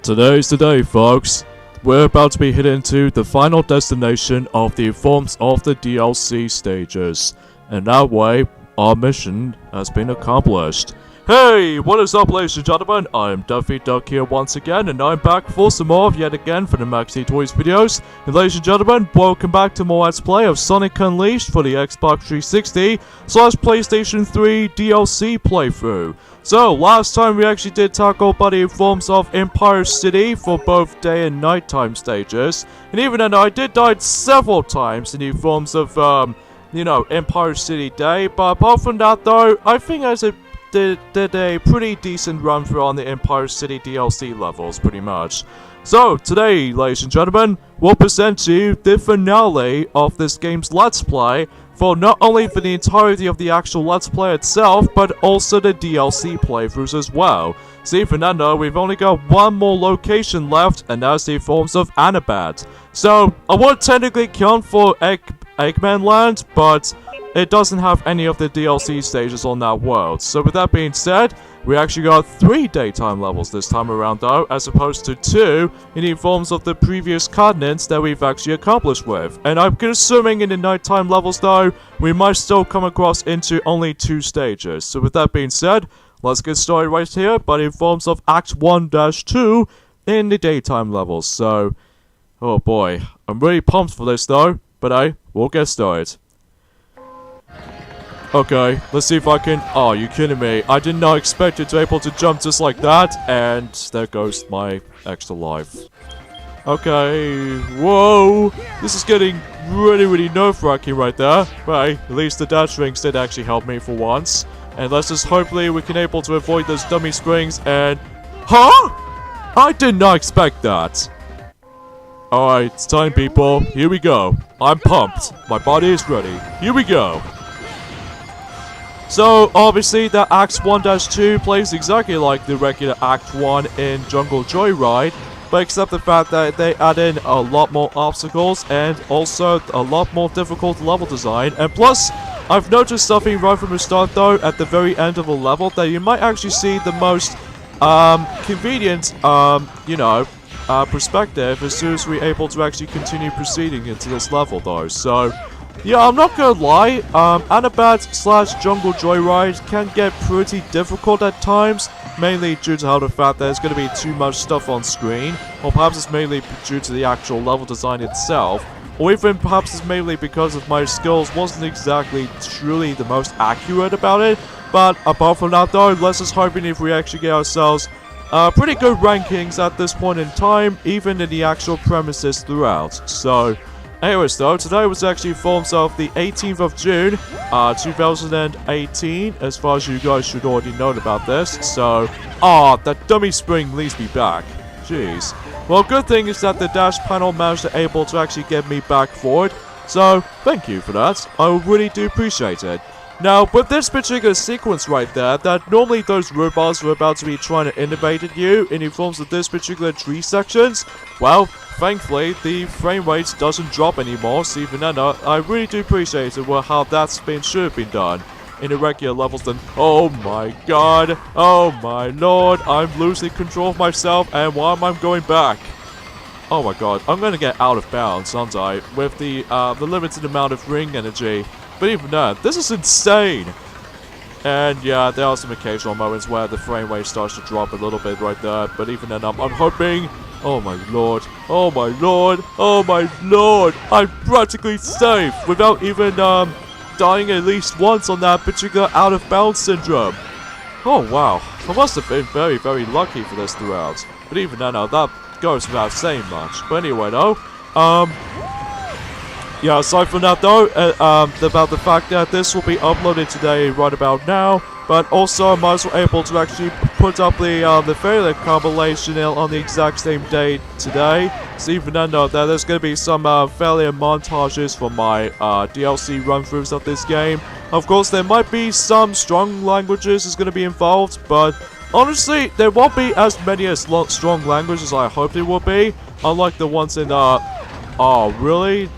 Today's the day, folks. We're about to be heading to the final destination of the forms of the DLC stages. And that way, our mission has been accomplished. Hey, what is up, ladies and gentlemen? I'm Duffy Duck here once again, and I'm back for some more yet again for the Maxi Toys videos. And ladies and gentlemen, welcome back to more Let's Play of Sonic Unleashed for the Xbox 360 / PlayStation 3 DLC playthrough. So, last time we actually did tackle the forms of Empire City for both day and nighttime stages. And even then, I did die several times in the forms of, Empire City Day. But apart from that, though, I think I did a pretty decent run through on the Empire City DLC levels, pretty much. So, today, ladies and gentlemen, we'll present to you the finale of this game's Let's Play, for not only for the entirety of the actual Let's Play itself, but also the DLC playthroughs as well. See, Fernando, we've only got one more location left, and that's the forms of Adabat. So, I won't technically count for Eggman Land, but it doesn't have any of the DLC stages on that world. So with that being said, we actually got 3 daytime levels this time around though, as opposed to 2 in the forms of the previous continents that we've actually accomplished with. And I'm assuming in the nighttime levels though, we might still come across into only 2 stages. So with that being said, let's get started right here, but in forms of Act 1-2 in the daytime levels. So, oh boy, I'm really pumped for this though, but we'll get started. Okay, let's see if I can... Oh, you kidding me? I did not expect it to be able to jump just like that, and there goes my extra life. Okay, whoa! This is getting really nerve-wracking right there. Right, at least the dash rings did actually help me for once. And let's just hopefully we can able to avoid those dummy springs and... Huh?! I did not expect that! Alright, it's time, people. Here we go. I'm pumped. My body is ready. Here we go. So, obviously, the Act 1-2 plays exactly like the regular Act 1 in Jungle Joyride, but except the fact that they add in a lot more obstacles and also a lot more difficult level design. And plus, I've noticed something right from the start though, at the very end of a level, that you might actually see the most convenient, perspective as soon as we're able to actually continue proceeding into this level though. So, yeah, I'm not gonna lie, Adabat / Jungle Joyride can get pretty difficult at times, mainly due to how the fact that there's gonna be too much stuff on screen, or perhaps it's mainly due to the actual level design itself, or even perhaps it's mainly because of my skills wasn't exactly truly the most accurate about it. But apart from that though, let's just hoping if we actually get ourselves pretty good rankings at this point in time, even in the actual premises throughout. So, anyways though, today was actually forms of the 18th of June, 2018, as far as you guys should already know about this. So, that dummy spring leads me back. Jeez. Well, good thing is that the dash panel managed to able to actually get me back forward. So, thank you for that. I really do appreciate it. Now, with this particular sequence right there, that normally those robots were about to be trying to innovate at you in the forms of this particular tree sections, well, thankfully, the frame rate doesn't drop anymore, so even then, I really do appreciate it, how that's should have been done in the regular levels. Then, oh my god, oh my lord, I'm losing control of myself, and why am I going back? Oh my god, I'm gonna get out of bounds, aren't I, with the limited amount of ring energy. But even then, this is insane! And yeah, there are some occasional moments where the frame rate starts to drop a little bit right there, but even then, I'm hoping... Oh my lord, oh my lord, oh my lord! I'm practically safe without even dying at least once on that particular out-of-bounds syndrome. Oh wow, I must have been very lucky for this throughout. But even then, that goes without saying much. But anyway though, yeah, aside from that though, about the fact that this will be uploaded today right about now, but also I'm also able to actually put up the failure compilation on the exact same day today. So even then though, that there's going to be some failure montages for my DLC run-throughs of this game. Of course, there might be some strong languages is going to be involved, but honestly, there won't be as many as strong languages as I hoped it would be, unlike the ones in, oh, really?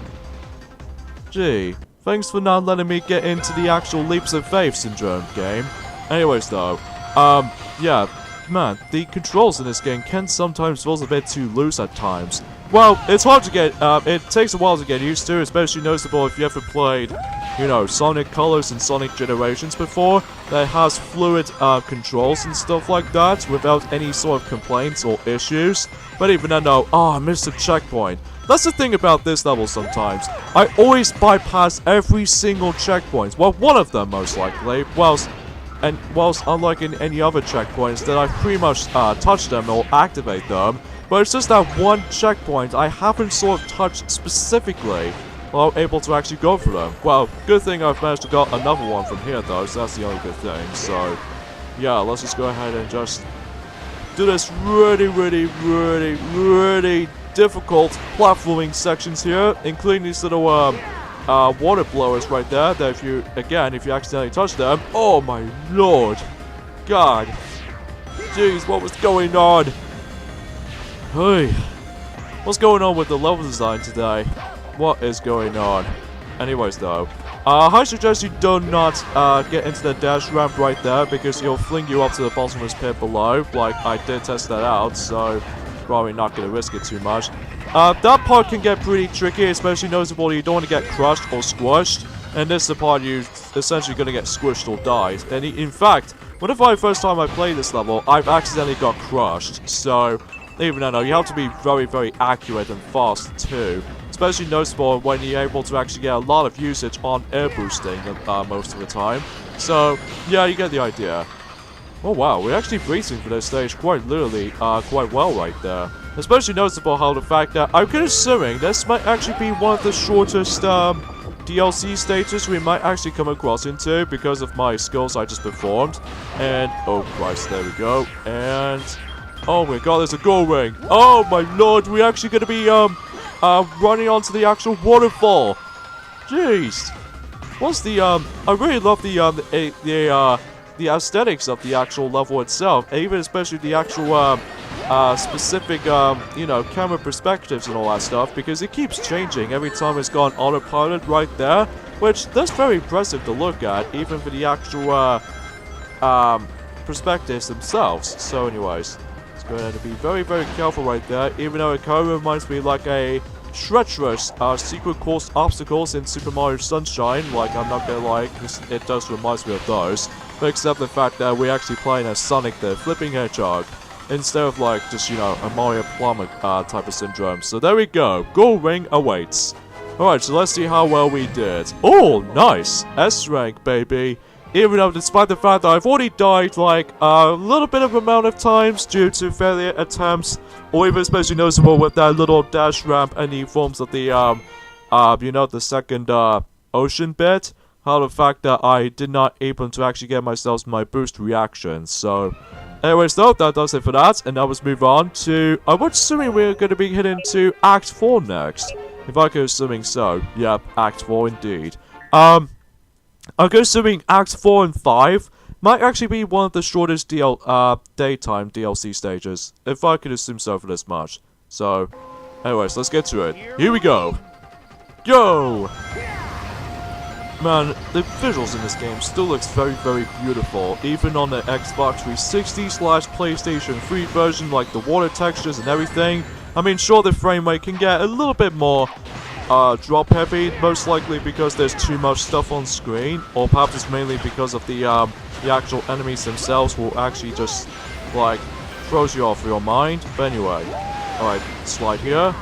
Gee, thanks for not letting me get into the actual Leaps of Faith syndrome game. Anyways though, yeah, man, the controls in this game can sometimes feel a bit too loose at times. Well, it's hard to get, it takes a while to get used to, especially noticeable if you ever played, you know, Sonic Colors and Sonic Generations before, that has fluid, controls and stuff like that, without any sort of complaints or issues. But even then, no, I missed a checkpoint. That's the thing about this level sometimes. I always bypass every single checkpoint. Well, one of them, most likely, whilst unlike in any other checkpoints, that I pretty much, touch them or activate them. But it's just that one checkpoint I haven't sort of touched specifically while able to actually go for them. Well, good thing I've managed to get another one from here though, so that's the only good thing. So, yeah, let's just go ahead and just do this really difficult platforming sections here, including these little, water blowers right there, that if you accidentally touch them, oh my lord, god, jeez, what was going on? Hey, what's going on with the level design today? What is going on? Anyways though, I suggest you do not get into the dash ramp right there, because it'll fling you up to the bottomless pit below. Like, I did test that out, so probably not going to risk it too much. That part can get pretty tricky, especially noticeable you don't want to get crushed or squished. And this is the part you're essentially going to get squished or die. And in fact, what if first time I played this level, I've accidentally got crushed. So, even though you have to be very accurate and fast too. Especially noticeable when you're able to actually get a lot of usage on air boosting most of the time. So, yeah, you get the idea. Oh wow, we're actually breezing for this stage quite literally, quite well right there. Especially noticeable how the fact that I'm assuming this might actually be one of the shortest DLC stages we might actually come across into because of my skills I just performed. And, oh Christ, there we go. And, oh my god, there's a gold ring. Oh my lord, we're actually gonna be, running onto the actual waterfall. Jeez. What's the, I really love the aesthetics of the actual level itself, and even especially the actual, specific, you know, camera perspectives and all that stuff, because it keeps changing every time it's gone autopilot right there, which that's very impressive to look at, even for the actual, perspectives themselves. So anyways, let's go ahead and be very careful right there, even though it kind of reminds me like a treacherous, secret course obstacles in Super Mario Sunshine. Like, I'm not gonna lie, it does remind me of those. But except the fact that we're actually playing as Sonic the Flipping Hedgehog, instead of like just, you know, a Mario Plumber type of syndrome. So there we go, gold ring awaits. Alright, so let's see how well we did. Oh, nice, S rank baby. Even though despite the fact that I've already died like a little bit of amount of times due to failure attempts, or even especially noticeable with that little dash ramp and the forms of the, you know, the second, ocean bit. How the fact that I did not able to actually get myself my boost reaction. So, anyways though, that does it for that. And now let's move on to, I'm assuming we're going to be heading to Act 4 next. If I could assuming so. Yep, Act 4 indeed. I'm assuming Act 4 and 5 might actually be one of the shortest daytime DLC stages. If I could assume so for this much. So, anyways, let's get to it. Here we go. Go! Man, the visuals in this game still looks very beautiful, even on the Xbox 360/PlayStation 3 version, like the water textures and everything. I mean, sure, the frame rate can get a little bit more drop heavy, most likely because there's too much stuff on screen, or perhaps it's mainly because of the actual enemies themselves will actually just, like, throws you off your mind. But anyway, alright, slide here.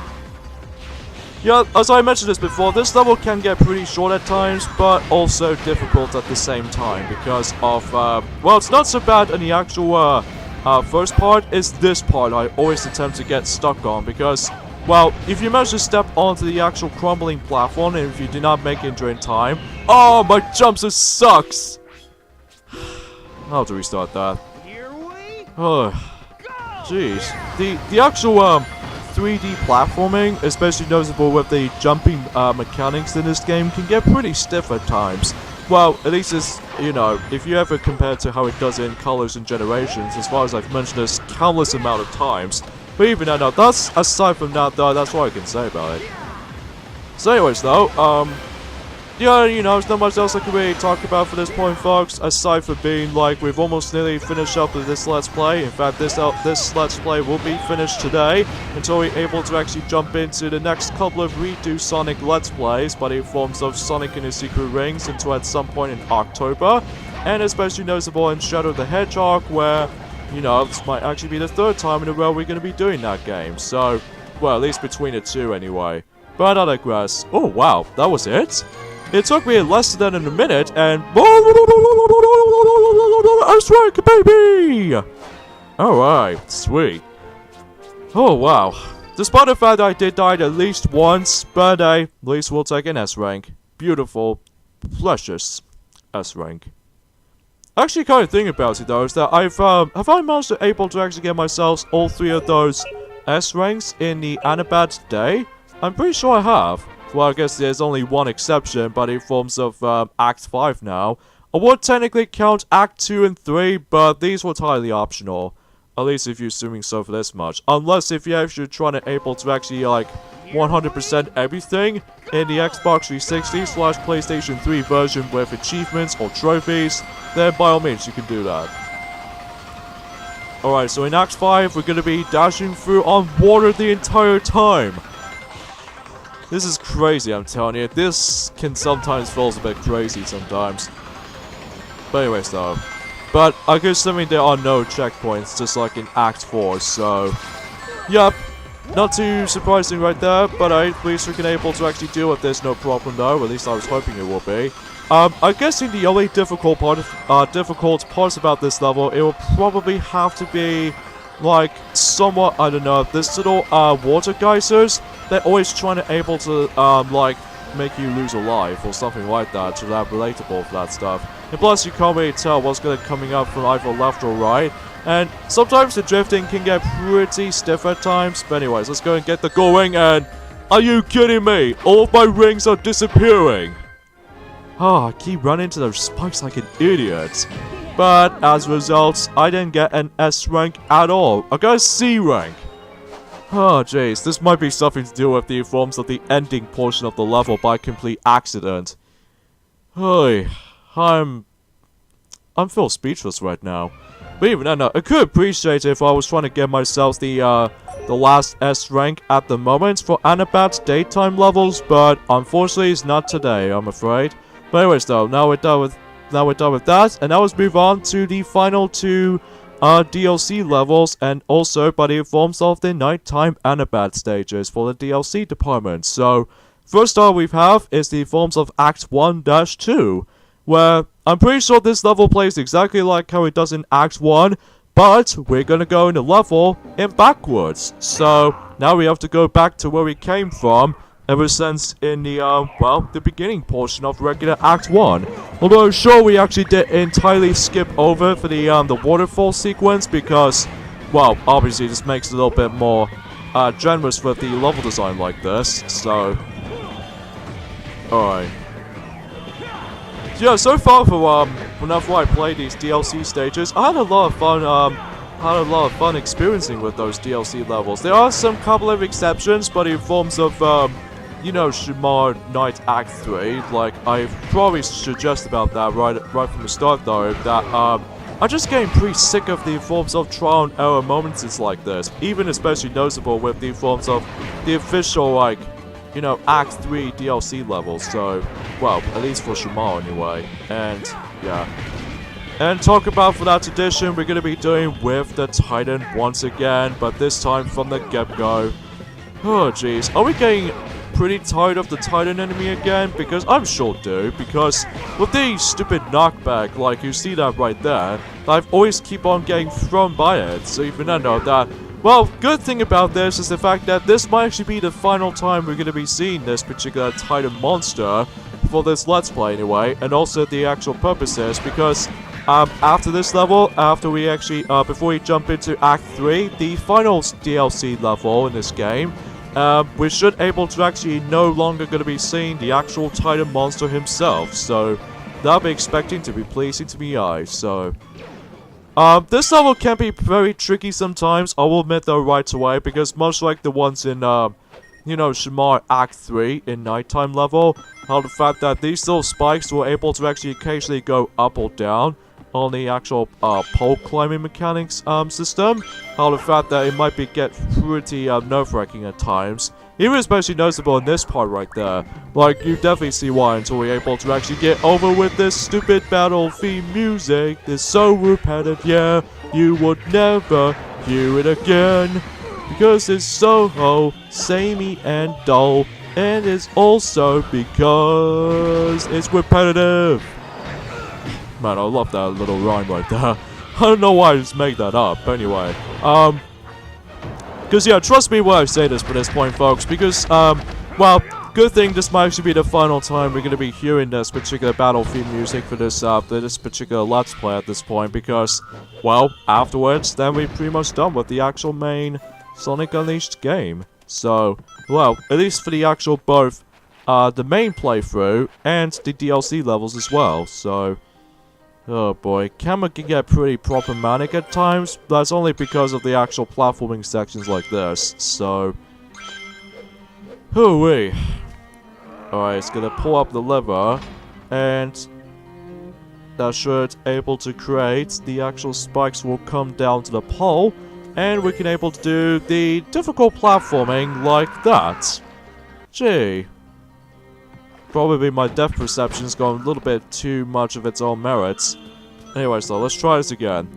Yeah, as I mentioned this before, this level can get pretty short at times, but also difficult at the same time because of, well, it's not so bad in the actual, first part, it's this part I always attempt to get stuck on because, well, if you manage to step onto the actual crumbling platform and if you do not make it during time, oh, my jumps, it sucks! I'll have to restart that. Oh, jeez. The actual, 3D platforming, especially noticeable with the jumping mechanics in this game, can get pretty stiff at times. Well, at least it's, you know, if you ever compare to how it does in Colors and Generations, as far as I've mentioned this countless amount of times. But even now, that's, aside from that though, that's what I can say about it. So anyways though, yeah, you know, there's not much else I can really talk about for this point, folks, aside from being like, we've almost nearly finished up with this Let's Play. In fact, this Let's Play will be finished today, until we're able to actually jump into the next couple of redo Sonic Let's Plays, by the forms of Sonic and his Secret Rings, until at some point in October, and especially noticeable in Shadow the Hedgehog, where, you know, this might actually be the third time in a row we're going to be doing that game, so, well, at least between the two anyway. But I digress. Oh, wow, that was it? It took me less than a minute, and I strike, baby! Alright, sweet. Oh, wow. Despite the fact that I did die at least once, but at least we'll take an S rank. Beautiful, precious S rank. Actually, kind of thinking about it though, is that have I managed to able to actually get myself all 3 of those S ranks in the Adabat day? I'm pretty sure I have. Well, I guess there's only one exception, but in forms of Act 5 now. I would technically count Act 2 and 3, but these were entirely optional. At least if you're assuming so for this much. Unless if you're actually trying to able to actually, like, 100% everything in the Xbox 360/PlayStation 3 version with achievements or trophies, then by all means you can do that. Alright, so in Act 5, we're going to be dashing through on water the entire time. This is crazy, I'm telling you. This can sometimes feel a bit crazy sometimes. But anyways though. But I guess there are no checkpoints, just like in Act 4, so... Yup. Not too surprising right there, but at least we can able to actually deal with this no problem though. At least I was hoping it will be. I'm guessing the only difficult parts about this level, it will probably have to be... like, somewhat, I don't know, this little, water geysers, they're always trying to able to, like, make you lose a life, or something like that, so that relatable for that stuff. And plus, you can't really tell what's gonna coming up from either left or right, and sometimes the drifting can get pretty stiff at times, but anyways, let's go and get the going, and... Are you kidding me? All of my rings are disappearing! Ah, I keep running into those spikes like an idiot. But, as a result, I didn't get an S rank at all. I got a C rank. Oh, jeez. This might be something to do with the forms of the ending portion of the level by complete accident. Hey, I'm feel speechless right now. But even then, I could appreciate it if I was trying to get myself the last S rank at the moment for Adabat's daytime levels, but unfortunately it's not today, I'm afraid. But anyways though, now we're done with that, and now let's move on to the final 2 DLC levels, and also by the forms of the nighttime Adabat stages for the DLC department. So, first up we have is the forms of Act 1-2, where I'm pretty sure this level plays exactly like how it does in Act 1, but we're gonna go in the level in backwards. So, now we have to go back to where we came from, ever since in the, well, the beginning portion of regular Act 1. Although, sure, we actually did entirely skip over for the waterfall sequence because, well, obviously this makes it a little bit more, generous with the level design like this, so... Alright. Yeah, so far for, whenever I played these DLC stages, I had a lot of fun, experiencing with those DLC levels. There are some couple of exceptions, but in forms of, you know, Shamar Night Act 3, like, I probably suggest about that right from the start, though, that, I'm just getting pretty sick of the forms of trial and error moments like this, even especially noticeable with the forms of the official, like, you know, Act 3 DLC levels, so, well, at least for Shamar anyway, and, yeah. And talk about for that edition, we're going to be doing with the Titan once again, but this time from the get-go. Oh, jeez, are we getting pretty tired of the Titan enemy again? Because I'm sure do, because with the stupid knockback, like you see that right there, I've always keep on getting thrown by it, so even I know that. Well, good thing about this is the fact that this might actually be the final time we're going to be seeing this particular Titan monster for this Let's Play anyway, and also the actual purposes, because after this level, after we actually, before we jump into Act 3, the final DLC level in this game, we should able to actually no longer going to be seeing the actual Titan monster himself, so that'll be expecting to be pleasing to me eyes, so... this level can be very tricky sometimes, I will admit though right away, because much like the ones in, you know, Shamar Act 3 in nighttime level, how the fact that these little spikes were able to actually occasionally go up or down on the actual pole climbing mechanics system. How the fact that it might get pretty nerve-wracking at times. Even especially noticeable in this part right there. Like, you definitely see why until we're able to actually get over with this stupid battle theme music. It's so repetitive, yeah, you would never hear it again. Because it's so samey and dull. And it's also because it's repetitive. Man, I love that little rhyme right there. I don't know why I just made that up. But anyway, because, yeah, trust me when I say this for this point, folks. Because, well, good thing this might actually be the final time we're going to be hearing this particular battle theme music for this particular Let's Play at this point. Because, well, afterwards, then we're pretty much done with the actual main Sonic Unleashed game. So, well, at least for the actual both, the main playthrough and the DLC levels as well. So, oh boy, camera can get pretty problematic at times. That's only because of the actual platforming sections like this. So, hooey. Alright, it's gonna pull up the lever, and that should able to create the actual spikes will come down to the pole, and we can able to do the difficult platforming like that. Gee. Probably my depth perception's gone a little bit too much of its own merits. Anyway, so let's try this again.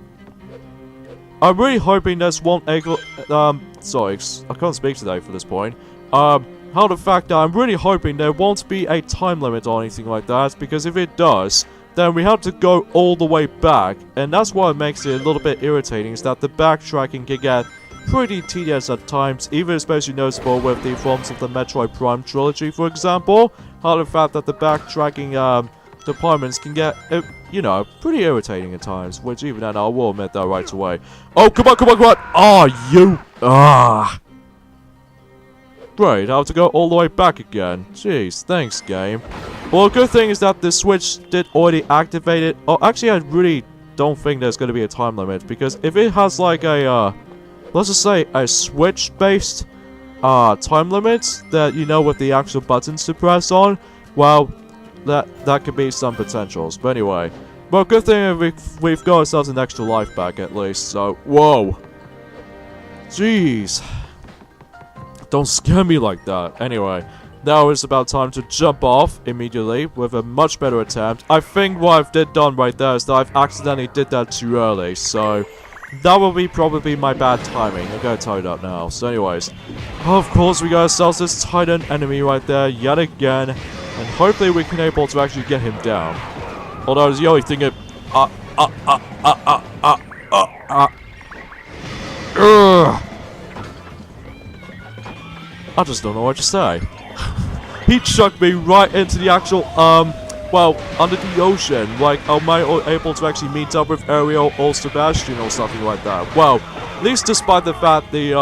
I'm really hoping this won't sorry, I can't speak today for this point. How the fact that I'm really hoping there won't be a time limit or anything like that, because if it does, then we have to go all the way back, and that's what makes it a little bit irritating, is that the backtracking can get pretty tedious at times, even especially noticeable with the forms of the Metroid Prime trilogy, for example. How the fact that the backtracking departments can get, you know, pretty irritating at times, which even then I will admit that right away. Oh, come on, come on, come on! Oh, you! Great, I have to go all the way back again. Jeez, thanks, game. Well, good thing is that the switch did already activate it. Oh, actually, I really don't think there's going to be a time limit, because if it has like a, let's just say a switch-based time limit that, you know, with the actual buttons to press on, well, that could be some potentials. But anyway, well, good thing we've got ourselves an extra life back at least. So, whoa, jeez, don't scare me like that. Anyway, now it's about time to jump off immediately with a much better attempt. I think what I've done right there is that I've accidentally did that too early, so that will be probably my bad timing. I'm gonna tell you that now. So anyways, of course we got ourselves this Titan enemy right there yet again, and hopefully we can able to actually get him down. Although I was the only thing that I just don't know what to say. He chucked me right into the actual, well, under the ocean. Like, am I able to actually meet up with Ariel or Sebastian or something like that? Well, at least despite the fact the,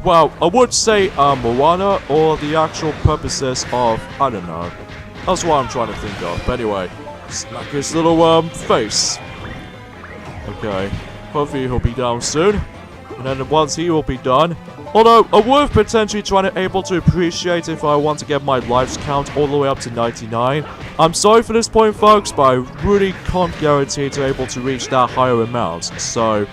well, I would say, Moana or the actual purposes of, I don't know. That's what I'm trying to think of. But anyway, smack his little, face. Okay, hopefully he'll be down soon. And then once he will be done, although I would potentially try to able to appreciate if I want to get my lives count all the way up to 99. I'm sorry for this point, folks, but I really can't guarantee to able to reach that higher amount. So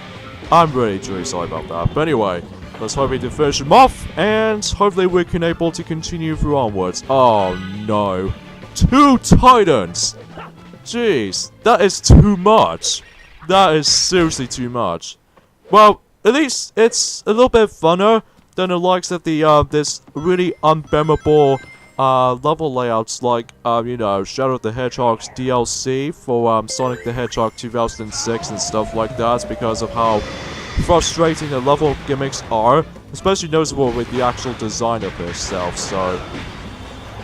I'm really sorry about that. But anyway, let's hope we can finish him off, and hopefully we can able to continue through onwards. Oh no, 2 Titans! Jeez, that is too much. That is seriously too much. Well, at least it's a little bit funner than the likes of the, this really unbearable, level layouts like, you know, Shadow of the Hedgehog's DLC for, Sonic the Hedgehog 2006 and stuff like that, because of how frustrating the level gimmicks are, especially noticeable with the actual design of itself, so.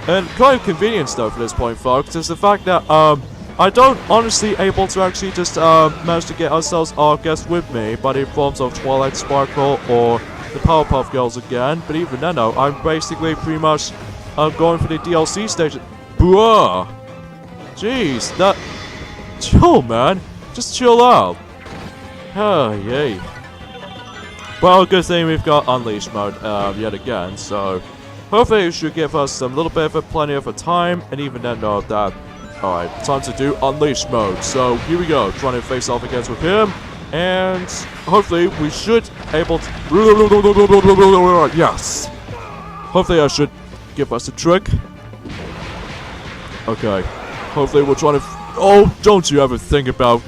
And kind of convenient though for this point, folks, is the fact that, I don't honestly able to actually just manage to get ourselves our guest with me, but in forms of Twilight Sparkle or the Powerpuff Girls again. But even then, though, I'm basically pretty much going for the DLC stage. Bruh! Jeez, that... Chill, man. Just chill out. Oh, yay. Well, good thing we've got Unleashed mode yet again, so... hopefully it should give us some little bit of plenty of a time, and even then know that. Alright, time to do Unleash mode. So here we go, trying to face off against with him, and hopefully we should able to. Yes! Hopefully I should give us a trick. Okay. Hopefully we're trying to. Oh, don't you ever think about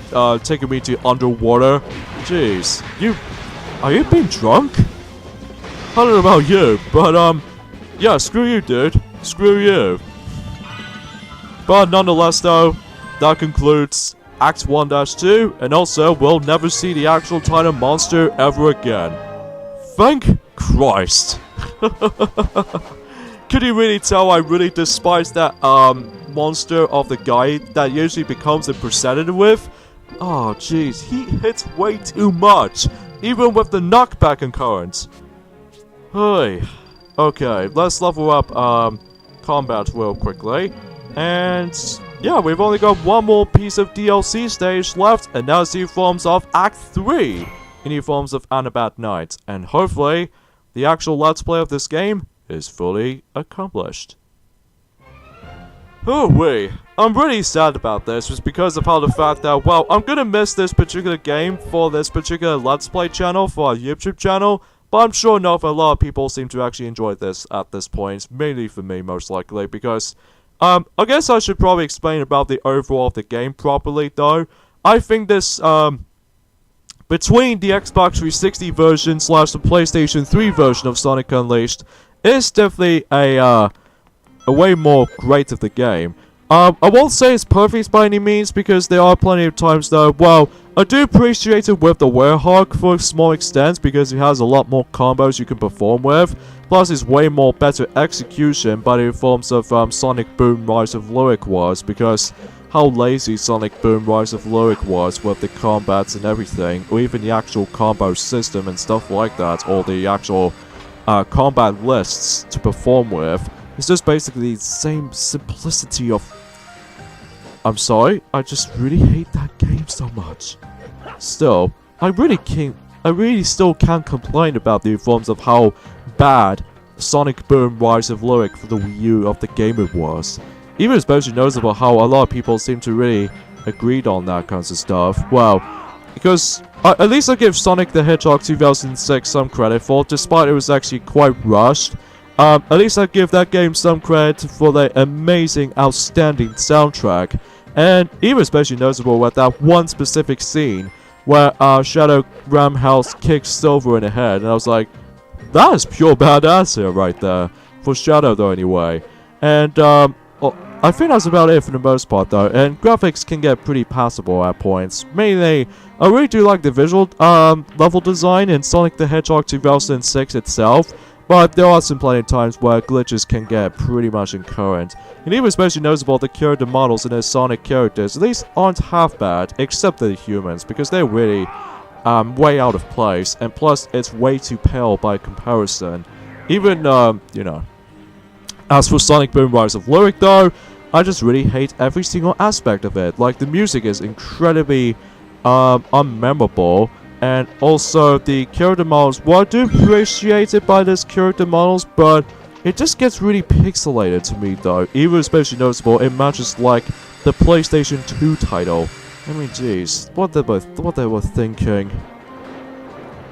taking me to underwater? Jeez, are you being drunk? I don't know about you, but yeah, screw you, dude. Screw you. But nonetheless, though, that concludes Act 1-2, and also we'll never see the actual Titan monster ever again. Thank Christ. Could you really tell I really despise that monster of the guy that usually becomes impersonated with? Oh jeez, he hits way too much, even with the knockback and current. Hey, okay, let's level up combat real quickly, and yeah, we've only got one more piece of DLC stage left, and that's the forms of Act 3 in the forms of Adabat Knight, and hopefully the actual let's play of this game is fully accomplished. Oh wait, I'm really sad about this just because of how the fact that, well, I'm gonna miss this particular game for this particular let's play channel for our YouTube channel, but I'm sure enough a lot of people seem to actually enjoy this at this point, mainly for me most likely, because I guess I should probably explain about the overall of the game properly though. I think this between the Xbox 360 version / the PlayStation 3 version of Sonic Unleashed is definitely a way more great of the game. I won't say it's perfect by any means, because there are plenty of times though, well, I do appreciate it with the Werehog for a small extent, because it has a lot more combos you can perform with, plus it's way more better execution by the forms of Sonic Boom Rise of Lyric was, because how lazy Sonic Boom Rise of Lyric was with the combats and everything, or even the actual combo system and stuff like that, or the actual combat lists to perform with. It's just basically the same simplicity of. I'm sorry, I just really hate that game so much. Still, I really still can't complain about the forms of how bad Sonic Boom Rise of Lyric for the Wii U of the Game it was. Even especially noticeable how a lot of people seem to really agreed on that kinds of stuff. Well, because at least I give Sonic the Hedgehog 2006 some credit for, despite it was actually quite rushed. At least I give that game some credit for the amazing, outstanding soundtrack, and even especially noticeable with that one specific scene where Shadow Ramhouse kicks Silver in the head, and I was like, that is pure badass here right there, for Shadow though anyway. And I think that's about it for the most part though, and graphics can get pretty passable at points. Mainly, I really do like the visual level design in Sonic the Hedgehog 2006 itself, but there are some plenty of times where glitches can get pretty much incurrent. And even especially noticeable, the character models in the Sonic characters at least aren't half bad, except the humans, because they're really way out of place, and plus it's way too pale by comparison. Even, you know. As for Sonic Boom Rise of Lyric though, I just really hate every single aspect of it. Like, the music is incredibly unmemorable, and also the character models, well, I do appreciate it by these character models, but it just gets really pixelated to me though. Even especially noticeable, it matches like the PlayStation 2 title. I mean, jeez, what they were thinking.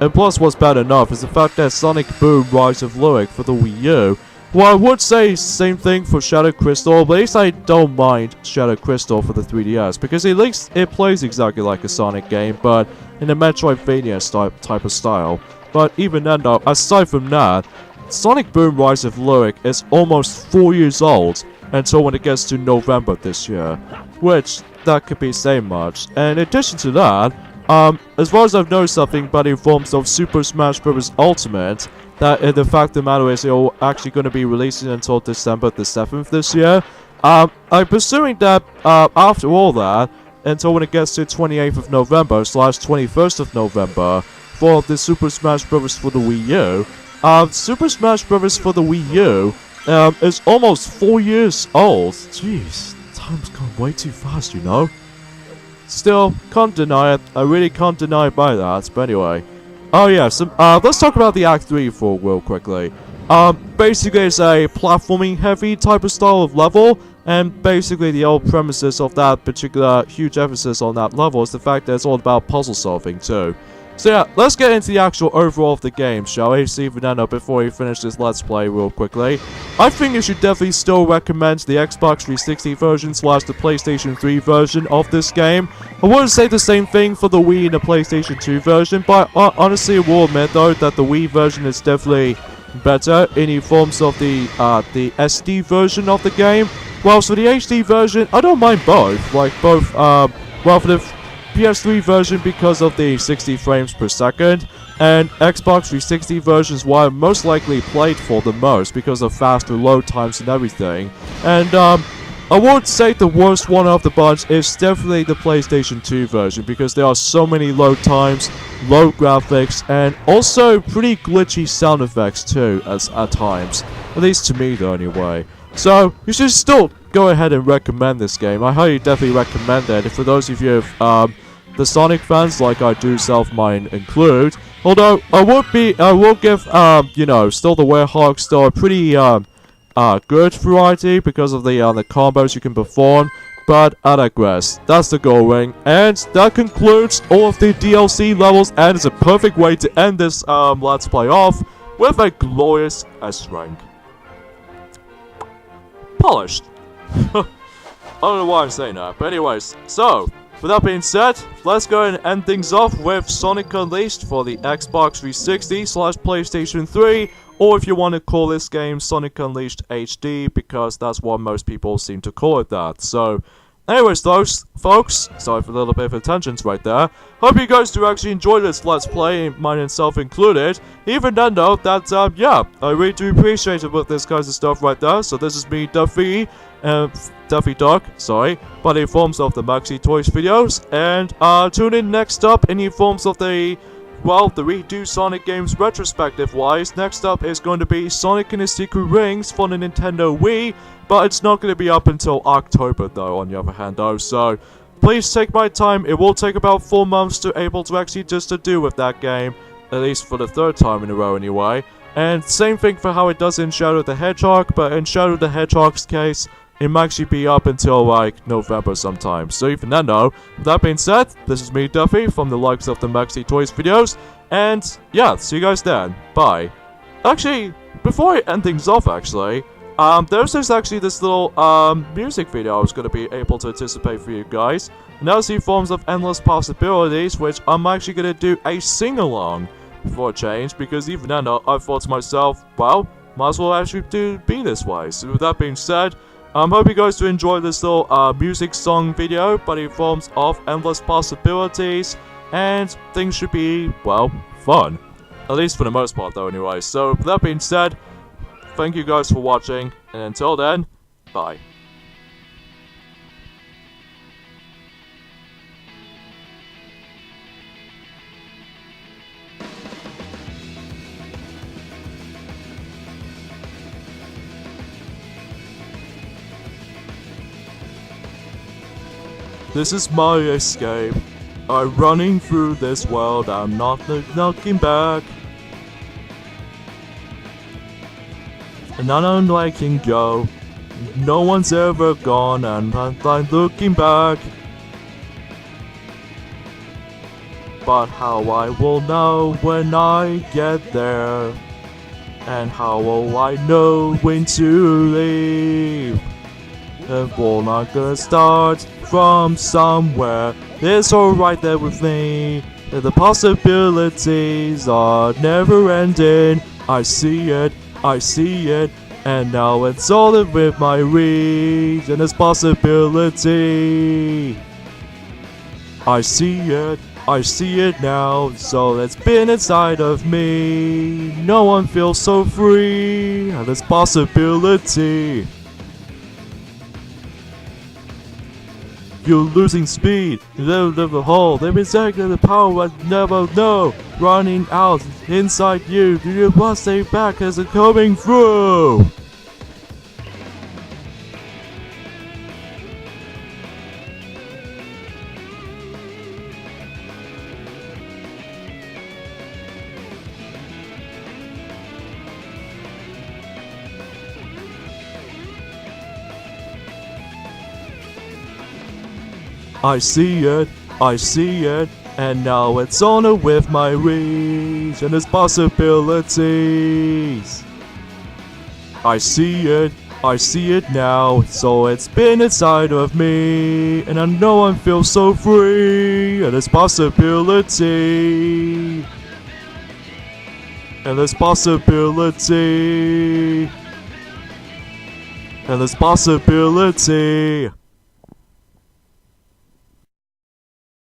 And plus, what's bad enough is the fact that Sonic Boom Rise of Lyric for the Wii U, well, I would say same thing for Shadow Crystal, but at least I don't mind Shadow Crystal for the 3DS, because at least it plays exactly like a Sonic game, but in a Metroidvania type of style. But even then though, aside from that, Sonic Boom Rise of Lyric is almost 4 years old until when it gets to November this year, which that could be saying much. And in addition to that, as far as I've noticed something but in forms of Super Smash Bros. Ultimate, that the fact of the matter is it's actually going to be releasing until December the 7th this year. I'm pursuing that after all that, until when it gets to 28th of November / 21st of November for the Super Smash Bros. For the Wii U. Super Smash Bros. For the Wii U is almost 4 years old. Jeez, time's gone way too fast, you know. Still, can't deny it. I really can't deny by that. But anyway, oh yeah, let's talk about the Act 3 for real quickly. Basically it's a platforming heavy type of style of level, and basically the whole premises of that particular huge emphasis on that level is the fact that it's all about puzzle solving too. So yeah, let's get into the actual overall of the game, shall we? See, Fernando, before we finish this Let's Play real quickly. I think you should definitely still recommend the Xbox 360 version / the PlayStation 3 version of this game. I wouldn't say the same thing for the Wii and the PlayStation 2 version, but honestly I will admit though that the Wii version is definitely better in the forms of the SD version of the game. Well, for the HD version, I don't mind both. Like both, well, for the PS3 version because of the 60 frames per second, and Xbox 360 version is what I most likely played for the most because of faster load times and everything. And I would say the worst one of the bunch is definitely the PlayStation 2 version because there are so many load times, low graphics, and also pretty glitchy sound effects too at times. At least to me though anyway. So, you should still go ahead and recommend this game. I highly definitely recommend it. For those of you the Sonic fans, like I do self-mine include. Although, I will give, you know, still the Werehog still a pretty, good variety because of the combos you can perform. But I digress. That's the goal ring. And that concludes all of the DLC levels, and it's a perfect way to end this, Let's Play off with a glorious S rank. Polished. I don't know why I'm saying that, but anyways, so, with that being said, let's go and end things off with Sonic Unleashed for the Xbox 360 / PlayStation 3, or if you want to call this game Sonic Unleashed HD, because that's what most people seem to call it that. So, anyways, folks, sorry for a little bit of attention right there. Hope you guys do actually enjoy this Let's Play, mine and self included. Even then though, that, yeah, I really do appreciate it with this kinds of stuff right there. So this is me, Duffy Duck, sorry, by the forms of the Maxi Toys videos. And, tune in next up in the forms of the, well, the redo Sonic games retrospective wise. Next up is going to be Sonic and the Secret Rings for the Nintendo Wii, but it's not going to be up until October though, on the other hand though, so please take my time. It will take about 4 months to able to actually just to do with that game, at least for the 3rd time in a row anyway. And same thing for how it does in Shadow the Hedgehog, but in Shadow the Hedgehog's case, it might actually be up until like November sometime. So even then though, with that being said, this is me, Duffy, from the likes of the Maxi Toys videos, and yeah, see you guys then. Bye. Actually, before I end things off actually, there's actually this little music video I was going to be able to anticipate for you guys. And that's the forms of Endless Possibilities, which I'm actually going to do a sing-along for a change, because even then I thought to myself, well, might as well actually be this way. So with that being said, hope you guys do enjoy this little music song video, but in forms of Endless Possibilities, and things should be, well, fun. At least for the most part though anyway. So with that being said, thank you guys for watching, and until then, bye. This is my escape. I'm running through this world, I'm not looking back. And I don't letting go. No one's ever gone, and I'm not looking back. But how I will know when I get there, and how will I know when to leave? If we're not gonna start from somewhere, it's alright there with me. The possibilities are never ending. I see it, and now it's all within my reach, and it's possibility. I see it now, so it's been inside of me. No one feels so free, and it's possibility. You're losing speed, you live the hole, they've been taking the power I never know. Running out, inside you, do you want to stay back as it's coming through? I see it, and now it's on with my reach and its possibilities. I see it now, so it's been inside of me, and I know I feel so free, and its possibility. And there's possibility. And there's possibility.